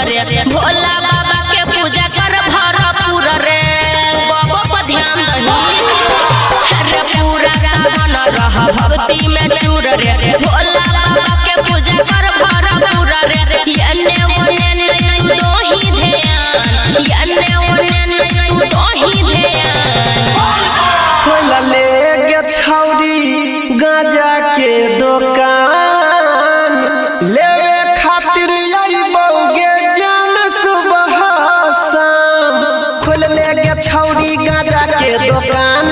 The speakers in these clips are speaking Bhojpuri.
रे भोला बाबा के पूजा कर भरपूर रे बाबा पर ध्यान दही रे पूरा सावन रह भक्ति में चूर रे भोला बाबा के पूजा कर भरपूर रे यने ओने नहीं दो ही ध्यान यने ओने नहीं दो ही ध्यान खोला ले गे छौरी गांजा के दुकान लेवे खातिर आई बौगे जान सुबह शाम खोल ले गे छौरी गांजा के दुकान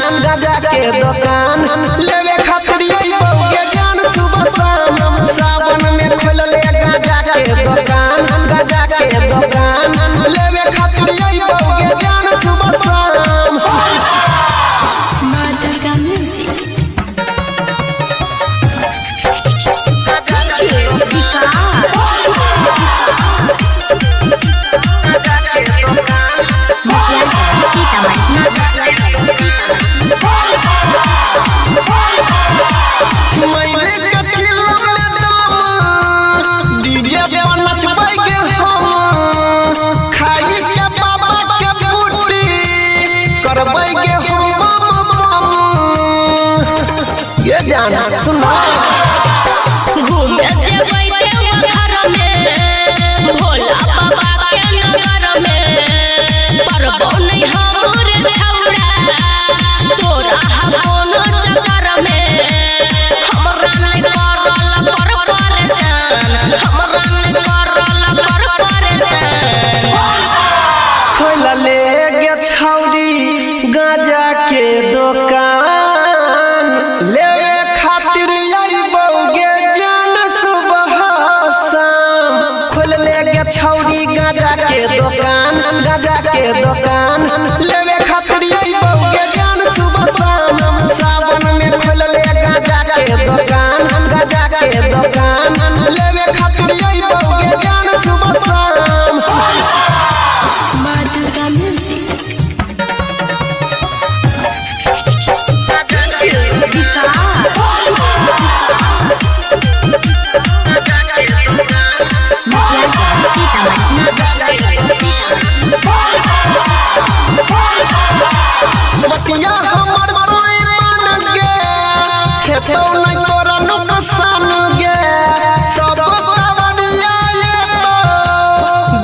लेवे खातिर आई बौगे जान सुबह शाम सावन में खोल ले गांजा के दुकान लेवे खातिर आई बौगे जान सुबह शाम ये जाना सुना घूमे जेबै देवघर में भोला बाबा के नगर में परबो नहीं हमर छौड़ा तोरा कोनो चक्कर में हमरा नहीं करल कर परेशान हमरा नहीं करल कर परेशान खोला ले गे छौरी गांजा के दुकान लेवे खातिर आई बौगे जान सुबह शाम खोल ले गे छौरी गांजा के दुकान लेवे खातिर आई बौगे जान सुबह शाम सावन में खोल ले गांजा के दुकान लेवे खातिर आई बौगे जान सुबह शाम बतिया हमर कोई मान गे खेतो नहीं तोरा नुकसान गे सब कावड़िया ले तो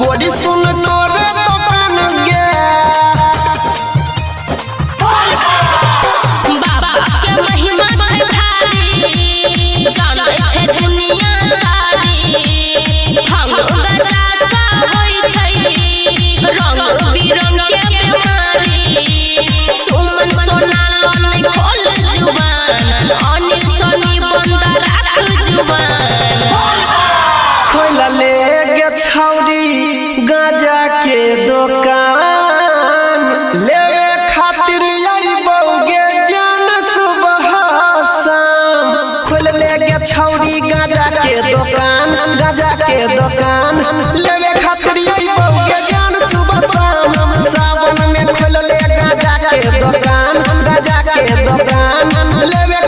गोड़ी सुन तोरे दुकान गे बाबा के महिमा छै भारी जानै छै दुनिया सारी हम गजा सा होई छै रंग बिरंग के बीमारी सुमन सोना नहीं खोल जुबान अनिल सोनी बंद राख जुबान खोला ले गे छौरी गांजा के दुकान लेवे खातिर आई बौगे जान सुबह शाम खोल ले गे छौरी गांजा के दुकान लेवे खातिर आई बौगे जान सुबह शाम सावन में खोल ले गांजा के दुकान लेवे